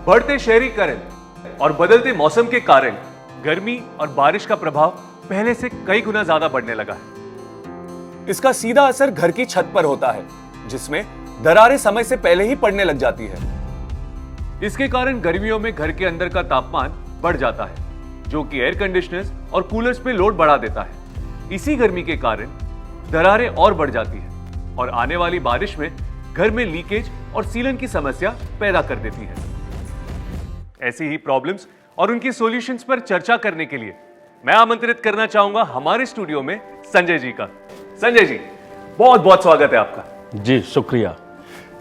बढ़ते शहरीकरण और बदलते मौसम के कारण गर्मी और बारिश का प्रभाव पहले से कई गुना ज्यादा बढ़ने लगा है। इसका सीधा असर घर की छत पर होता है, जिसमें दरारें समय से पहले ही पड़ने लग जाती है। इसके कारण गर्मियों में घर के अंदर का तापमान बढ़ जाता है, जो कि एयर कंडीशनर्स और कूलर्स पे लोड बढ़ा देता है। इसी गर्मी के कारण दरारें और बढ़ जाती है और आने वाली बारिश में घर में लीकेज और सीलन की समस्या पैदा कर देती है। ऐसी ही प्रॉब्लम्स और उनकी सॉल्यूशंस पर चर्चा करने के लिए मैं आमंत्रित करना चाहूंगा हमारे स्टूडियो में संजय जी का। संजय जी, बहुत बहुत स्वागत है आपका। जी शुक्रिया।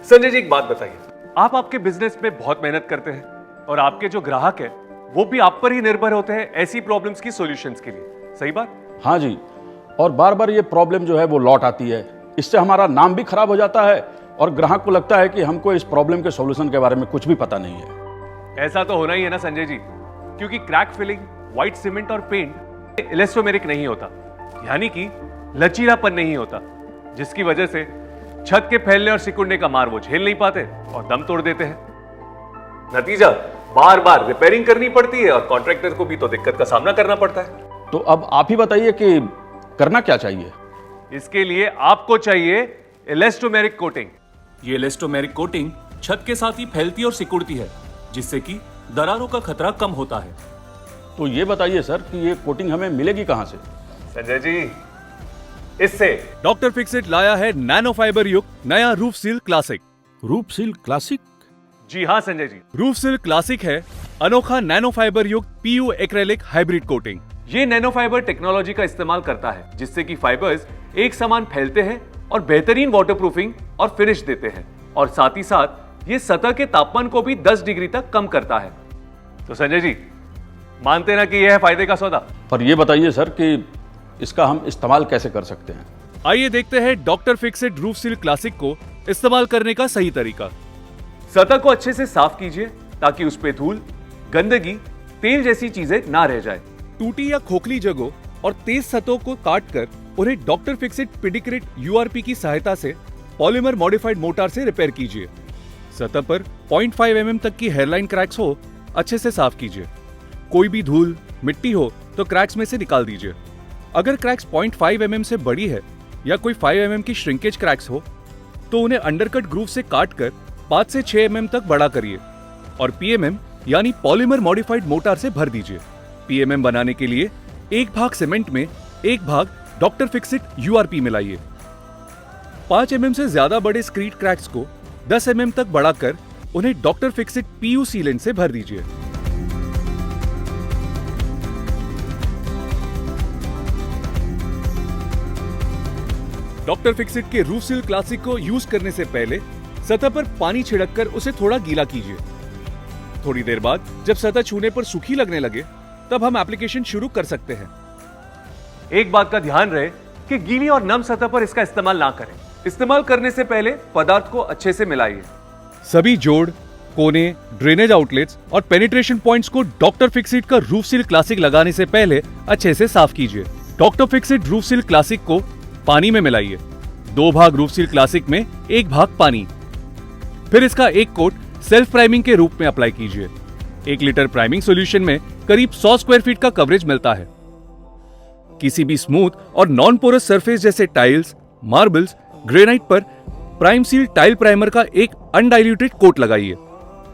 संजय जी, एक बात बताइए, आप आपके बिजनेस में बहुत मेहनत करते हैं और आपके जो ग्राहक है वो भी आप पर ही निर्भर होते हैं ऐसी प्रॉब्लम्स की सॉल्यूशंस के लिए, सही बात? हाँ जी, और बार बार ये प्रॉब्लम जो है वो लौट आती है। इससे हमारा नाम भी खराब हो जाता है और ग्राहक को लगता है कि हमको इस प्रॉब्लम के सॉल्यूशन के बारे में कुछ भी पता नहीं है। ऐसा तो होना ही है ना संजय जी, क्योंकि क्रैक फिलिंग, व्हाइट सीमेंट और पेंट इलास्टोमेरिक नहीं होता, यानी कि लचीलापन नहीं होता, जिसकी वजह से छत के फैलने और सिकुड़ने का मार वो झेल नहीं पाते और दम तोड़ देते हैं। नतीजा बार बार रिपेयरिंग करनी पड़ती है और कॉन्ट्रैक्टर को भी तो दिक्कत का सामना करना पड़ता है। तो अब आप ही बताइए कि करना क्या चाहिए? इसके लिए आपको चाहिए इलास्टोमेरिक कोटिंग। ये इलास्टोमेरिक कोटिंग छत के साथ ही फैलती और सिकुड़ती है, जिससे कि दरारों का खतरा कम होता है। तो ये बताइए सर कि ये कोटिंग हमें मिलेगी कहां से? संजय जी, इससे डॉक्टर फिक्सिट लाया है नैनो फाइबर युक्त नया roof seal classic. Roof seal classic? जी हाँ Sanjay ji, roof seal classic है अनोखा नैनो फाइबर युक्त पीयू एक्रेलिक हाइब्रिड कोटिंग। ये नैनो फाइबर टेक्नोलॉजी का इस्तेमाल करता है, जिससे कि फाइबर्स एक समान फैलते हैं और बेहतरीन वाटरप्रूफिंग और फिनिश देते हैं, और साथ ही साथ ये सतह के तापमान को भी 10 डिग्री तक कम करता है। तो संजय जी, मानते ना कि यह है फायदे का सौदा? पर ये बताइए सर कि इसका हम इस्तेमाल कैसे कर सकते हैं? आइए देखते हैं doctor Fixit roof seal classic को इस्तेमाल करने का सही तरीका। सतह को अच्छे से साफ कीजिए ताकि उस पे धूल, गंदगी, तेल जैसी चीजें ना रह जाए। टूटी या खोखली जगहों और तेज सतहों को काटकर उन्हें डॉक्टर फिक्सिट पिडिक्रेट यूआरपी की सहायता से पॉलीमर मॉडिफाइड मोटार से रिपेयर कीजिए। सतह पर 0.5 mm तक की हेयरलाइन क्रैक्स हो, अच्छे से साफ कीजिए। कोई भी धूल, मिट्टी हो तो क्रैक्स में से निकाल दीजिए। अगर क्रैक्स 0.5 mm से बड़ी है या कोई 5 mm की श्रिंकेज क्रैक्स हो तो उन्हें अंडरकट ग्रूव से काटकर 5 से 6 mm तक बड़ा करिए और पीएमएम यानी पॉलीमर मॉडिफाइड मोटार से भर दीजिए। पीएमएम बनाने के लिए 1 भाग सीमेंट में 1 भाग डॉक्टर फिक्सिट यूआरपी मिलाइए। 5 mm से ज्यादा बड़े स्क्रीड क्रैक्स को 10 mm तक बढ़ाकर उन्हें डॉक्टर फिक्सिट पीयू सीलेंट से भर दीजिए। डॉक्टर फिक्सिट के रूफ सील क्लासिक को यूज करने से पहले सतह पर पानी छिड़ककर उसे थोड़ा गीला कीजिए। थोड़ी देर बाद जब सतह छूने पर सूखी लगने लगे तब हम एप्लीकेशन शुरू कर सकते हैं। एक बात का ध्यान रहे कि गीली और नम सतह पर इसका इस्तेमाल ना करें। इस्तेमाल करने से पहले पदार्थ को अच्छे से मिलाइए। सभी जोड़, कोने, ड्रेनेज आउटलेट्स और पेनिट्रेशन पॉइंट्स को डॉक्टर फिक्सिट का रूफ सील क्लासिक लगाने से पहले अच्छे से साफ कीजिए। Doctor Fixit roof seal classic को पानी में मिलाइए। 2 भाग रूफ सील क्लासिक में 1 भाग पानी। फिर इसका एक कोट सेल्फ प्राइमिंग के रूप में अप्लाई कीजिए। 1 लीटर प्राइमिंग सॉल्यूशन में करीब 100 स्क्वायर फीट का कवरेज मिलता है। किसी भी स्मूथ और नॉन पोरस सरफेस जैसे टाइल्स, मार्बल्स, ग्रेनाइट पर प्राइम सील टाइल प्राइमर का एक अनडाइल्यूटेड कोट लगाइए।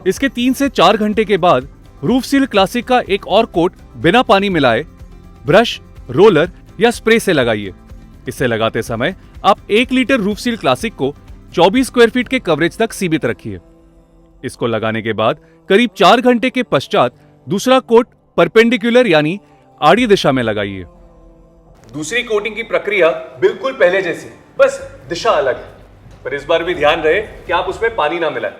इसके 3 से 4 घंटे के बाद रूफ सील क्लासिक का एक और कोट बिना पानी मिलाए ब्रश, रोलर या स्प्रे से लगाइए। इसे लगाते समय आप 1 लीटर रूफ सील क्लासिक को 24 स्क्वायर फीट के कवरेज तक सीमित रखिए। इसको लगाने के बाद करीब 4 घंटे के पश्चात दूसरा कोट परपेंडिकुलर यानी आड़ी दिशा में लगाइए। दूसरी कोटिंग की प्रक्रिया बिल्कुल पहले जैसी, बस दिशा अलग है, पर इस बार भी ध्यान रहे कि आप उसमें पानी ना मिलाएं।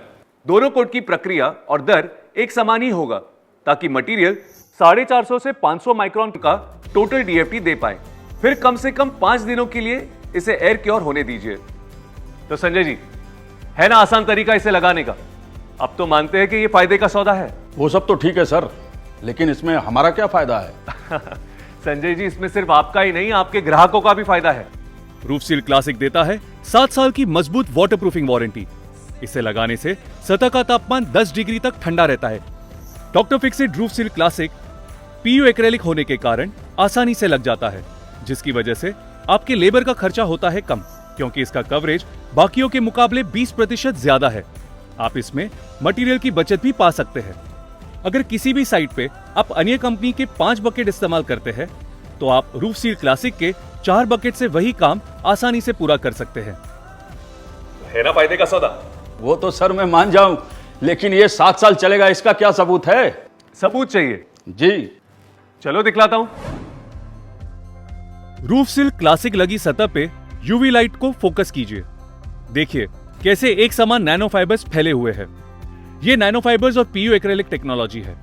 दोनों कोट की प्रक्रिया और दर एक समान ही होगा ताकि मटेरियल 450 से 500 माइक्रोन का टोटल डीएफटी दे पाए। फिर कम से कम 5 दिनों के लिए इसे एयर क्योर होने दीजिए। तो संजय जी, है ना आसान तरीका इसे लगाने का? अब तो मानते हैं कि ये फायदे का सौदा है। वो सब तो ठीक है सर, लेकिन इसमें हमारा क्या फायदा है? संजय जी, इसमें सिर्फ आपका ही नहीं, आपके ग्राहकों का भी फायदा है। रूफ सील क्लासिक देता है 7 साल की मजबूत वाटरप्रूफिंग वारंटी, इसे लगाने से सतह का तापमान 10 डिग्री तक ठंडा रहता है। Doctor Fixit roof seal classic PU acrylic होने के कारण आसानी से लग जाता है, जिसकी वजह से आपके लेबर का खर्चा होता है कम, क्योंकि इसका कवरेज बाकियों के मुकाबले 20% ज्यादा है। आप इसमें मटेरियल की बचत भी पा सकते हैं। अगर किसी भी साइट पे आप अन्य कंपनी के 5 बकेट इस्तेमाल करते हैं, तो आप रूफ सील क्लासिक के 4 बकेट से वही काम आसानी से पूरा कर सकते हैं। है ना फायदे का सौदा? वो तो सर मैं मान जाऊं, लेकिन ये 7 साल चलेगा, इसका क्या सबूत है? सबूत चाहिए? जी चलो दिखलाता हूं। रूफ सील क्लासिक लगी सतह पे यूवी लाइट को फोकस कीजिए। देखिए कैसे एक समान नैनो फाइबर्स फैले हुए हैं। ये नैनो फाइबर्स और पीयू एक्रेलिक टेक्नोलॉजी है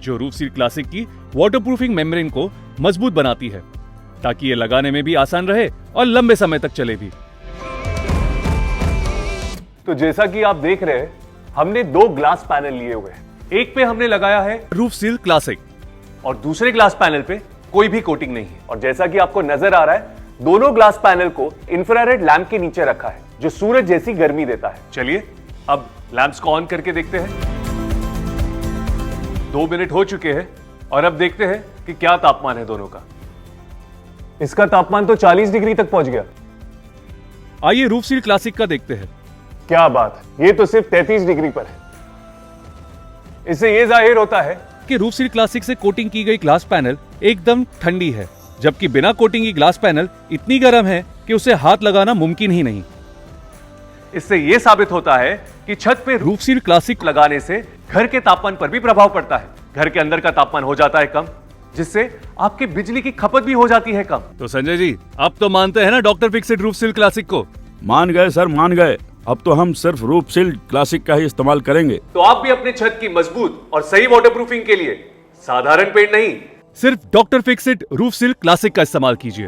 जो रूफ सील क्लासिक की वाटरप्रूफिंग मेम्ब्रेन को मजबूत बनाती है, ताकि ये लगाने में भी आसान रहे और लंबे समय तक चले भी। तो जैसा कि आप देख रहे हैं, हमने 2 ग्लास पैनल लिए हुए हैं। एक पे हमने लगाया है रूफ सील क्लासिक और दूसरे ग्लास पैनल पे कोई भी कोटिंग नहीं है। और जैसा कि आपको नजर आ रहा है, दोनों ग्लास पैनल को इंफ्रारेड लैंप के नीचे रखा है, जो सूरज जैसी गर्मी देता है। चलिए अब लैंप्स को ऑन करके देखते हैं। 2 मिनट हो चुके हैं और अब देखते हैं कि क्या तापमान है दोनों का। इसका तापमान तो 40 डिग्री तक पहुंच गया। आइए रूफ सील क्लासिक का देखते हैं। क्या बात है, ये तो सिर्फ 33 डिग्री पर है। इससे ये जाहिर होता है कि रूफ सील क्लासिक से कोटिंग की गई ग्लास पैनल एकदम ठंडी है, जबकि बिना कोटिंग की ग्लास पैनल इतनी गर्म है कि उसे हाथ लगाना मुमकिन ही नहीं। इससे यह साबित होता है कि छत पे रूफ सील क्लासिक लगाने से घर के तापमान पर भी प्रभाव पड़ता है। घर के अंदर का तापमान हो जाता है कम, जिससे आपके बिजली की खपत भी हो जाती है कम। तो संजय जी, अब तो मानते हैं ना doctor Fixit roof seal classic को? मान गए सर, मान गए। अब तो हम सिर्फ रूफ सील क्लासिक का ही इस्तेमाल करेंगे। तो आप भी अपने छत की मजबूत और सही वाटरप्रूफिंग के लिए साधारण पेंट नहीं, सिर्फ doctor Fixit roof seal classic का इस्तेमाल कीजिए।